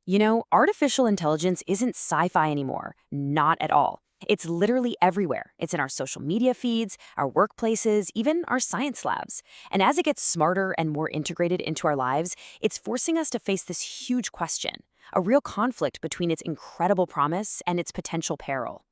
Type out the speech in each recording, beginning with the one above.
You know, artificial intelligence isn't sci-fi anymore. Not at all. It's literally everywhere. It's in our social media feeds, our workplaces, even our science labs. And as it gets smarter and more integrated into our lives, it's forcing us to face this huge question, a real conflict between its incredible promise and its potential peril.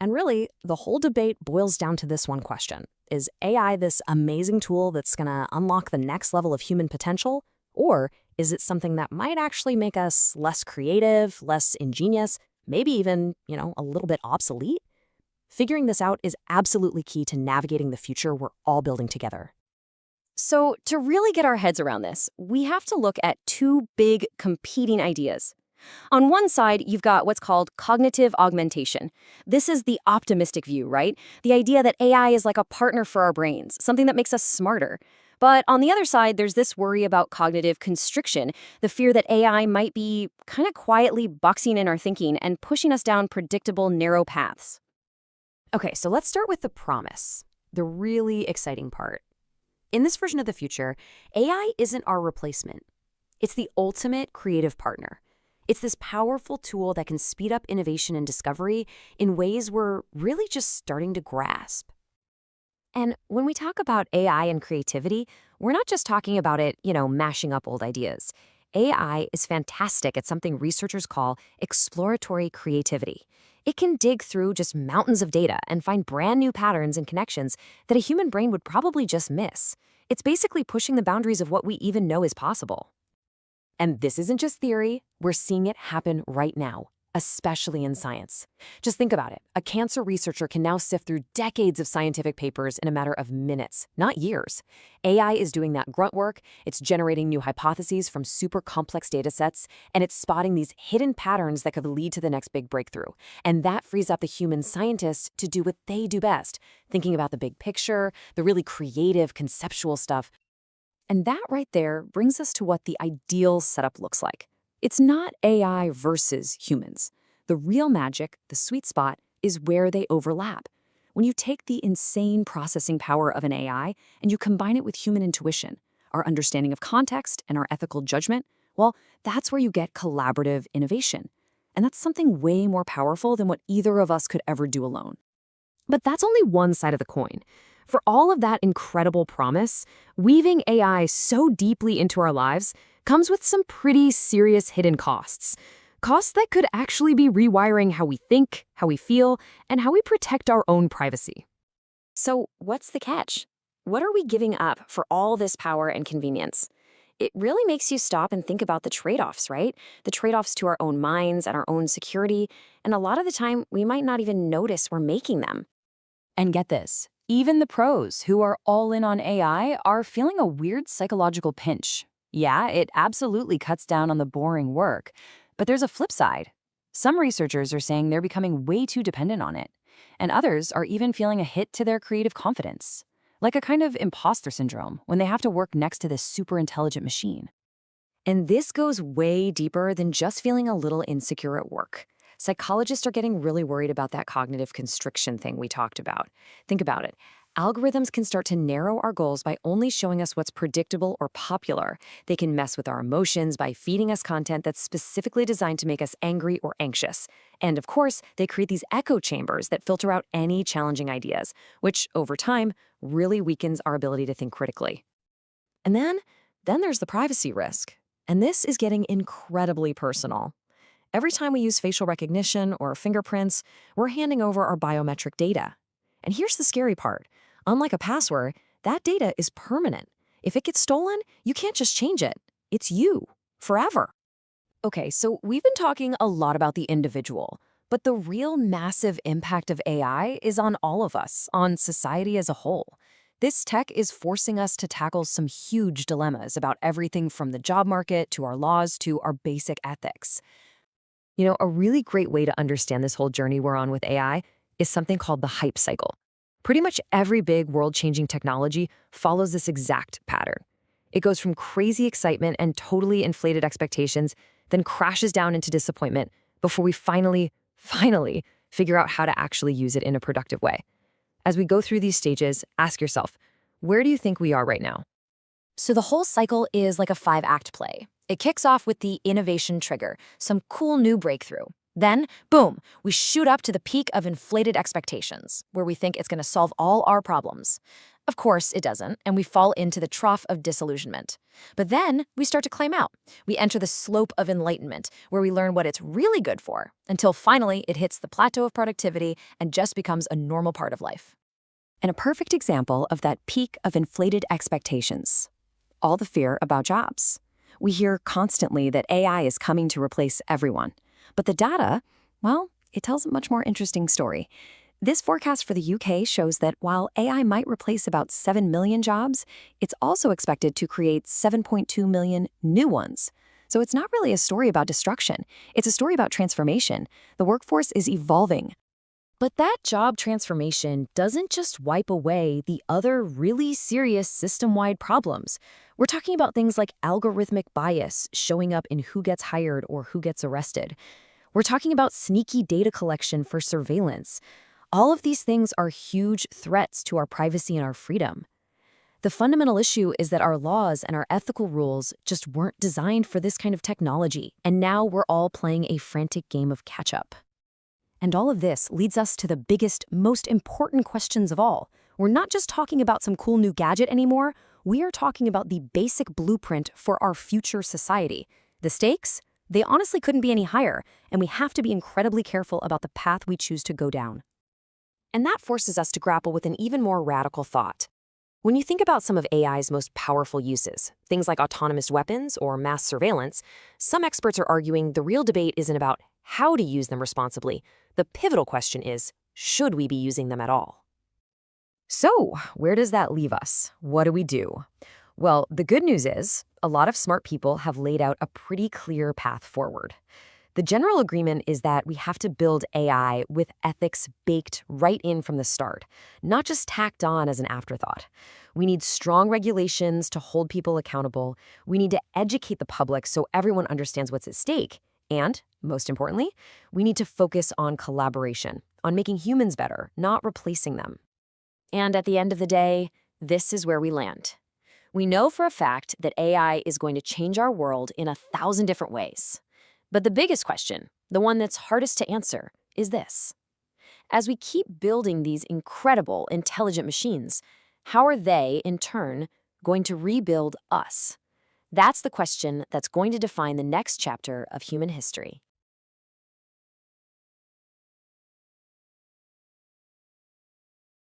And really, the whole debate boils down to this one question. Is AI this amazing tool that's going to unlock the next level of human potential? Or is it something that might actually make us less creative, less ingenious, maybe even, a little bit obsolete? Figuring this out is absolutely key to navigating the future we're all building together. So, to really get our heads around this, we have to look at two big competing ideas. On one side, you've got what's called cognitive augmentation. This is the optimistic view, right? The idea that AI is like a partner for our brains, something that makes us smarter. But on the other side, there's this worry about cognitive constriction, the fear that AI might be kind of quietly boxing in our thinking and pushing us down predictable, narrow paths. Okay, so let's start with the promise, the really exciting part. In this version of the future, AI isn't our replacement. It's the ultimate creative partner. It's this powerful tool that can speed up innovation and discovery in ways we're really just starting to grasp. And when we talk about AI and creativity, we're not just talking about it, mashing up old ideas. AI is fantastic at something researchers call exploratory creativity. It can dig through just mountains of data and find brand new patterns and connections that a human brain would probably just miss. It's basically pushing the boundaries of what we even know is possible. And this isn't just theory, we're seeing it happen right now, especially in science. Just think about it. A cancer researcher can now sift through decades of scientific papers in a matter of minutes, not years. AI is doing that grunt work, it's generating new hypotheses from super complex data sets, and it's spotting these hidden patterns that could lead to the next big breakthrough. And that frees up the human scientists to do what they do best, thinking about the big picture, the really creative, conceptual stuff. And that right there brings us to what the ideal setup looks like. It's not AI versus humans. The real magic, the sweet spot, is where they overlap. When you take the insane processing power of an AI and you combine it with human intuition, our understanding of context and our ethical judgment, well, that's where you get collaborative innovation. And that's something way more powerful than what either of us could ever do alone. But that's only one side of the coin. For all of that incredible promise, weaving AI so deeply into our lives comes with some pretty serious hidden costs. Costs that could actually be rewiring how we think, how we feel, and how we protect our own privacy. So, what's the catch? What are we giving up for all this power and convenience? It really makes you stop and think about the trade-offs, right? The trade-offs to our own minds and our own security, and a lot of the time, we might not even notice we're making them. And get this, even the pros who are all in on AI are feeling a weird psychological pinch. Yeah, it absolutely cuts down on the boring work, but there's a flip side. Some researchers are saying they're becoming way too dependent on it, and others are even feeling a hit to their creative confidence, like a kind of imposter syndrome when they have to work next to this super intelligent machine. And this goes way deeper than just feeling a little insecure at work. Psychologists are getting really worried about that cognitive constriction thing we talked about. Think about it. Algorithms can start to narrow our goals by only showing us what's predictable or popular. They can mess with our emotions by feeding us content that's specifically designed to make us angry or anxious. And of course, they create these echo chambers that filter out any challenging ideas, which over time really weakens our ability to think critically. And then there's the privacy risk. And this is getting incredibly personal. Every time we use facial recognition or fingerprints, we're handing over our biometric data. And here's the scary part. Unlike a password, that data is permanent. If it gets stolen, you can't just change it. It's you, forever. Okay, so we've been talking a lot about the individual, but the real massive impact of AI is on all of us, on society as a whole. This tech is forcing us to tackle some huge dilemmas about everything from the job market to our laws to our basic ethics. A really great way to understand this whole journey we're on with AI is something called the hype cycle. Pretty much every big world-changing technology follows this exact pattern. It goes from crazy excitement and totally inflated expectations, then crashes down into disappointment before we finally figure out how to actually use it in a productive way. As we go through these stages, ask yourself, where do you think we are right now? So the whole cycle is like a 5-act play. It kicks off with the innovation trigger, some cool new breakthrough. Then, boom, we shoot up to the peak of inflated expectations, where we think it's going to solve all our problems. Of course, it doesn't, and we fall into the trough of disillusionment. But then we start to climb out. We enter the slope of enlightenment, where we learn what it's really good for, until finally it hits the plateau of productivity and just becomes a normal part of life. And a perfect example of that peak of inflated expectations. All the fear about jobs. We hear constantly that AI is coming to replace everyone. But the data, well, it tells a much more interesting story. This forecast for the UK shows that while AI might replace about 7 million jobs, it's also expected to create 7.2 million new ones. So it's not really a story about destruction. It's a story about transformation. The workforce is evolving. But that job transformation doesn't just wipe away the other really serious system-wide problems. We're talking about things like algorithmic bias showing up in who gets hired or who gets arrested. We're talking about sneaky data collection for surveillance. All of these things are huge threats to our privacy and our freedom. The fundamental issue is that our laws and our ethical rules just weren't designed for this kind of technology, and now we're all playing a frantic game of catch-up. And all of this leads us to the biggest, most important questions of all. We're not just talking about some cool new gadget anymore. We are talking about the basic blueprint for our future society. The stakes? They honestly couldn't be any higher, and we have to be incredibly careful about the path we choose to go down. And that forces us to grapple with an even more radical thought. When you think about some of AI's most powerful uses, things like autonomous weapons or mass surveillance, some experts are arguing the real debate isn't about how to use them responsibly. The pivotal question is, should we be using them at all? So, where does that leave us? What do we do? Well, the good news is, a lot of smart people have laid out a pretty clear path forward. The general agreement is that we have to build AI with ethics baked right in from the start, not just tacked on as an afterthought. We need strong regulations to hold people accountable. We need to educate the public so everyone understands what's at stake. And, most importantly, we need to focus on collaboration, on making humans better, not replacing them. And at the end of the day, this is where we land. We know for a fact that AI is going to change our world in 1,000 different ways. But the biggest question, the one that's hardest to answer, is this. As we keep building these incredible, intelligent machines, how are they, in turn, going to rebuild us? That's the question that's going to define the next chapter of human history.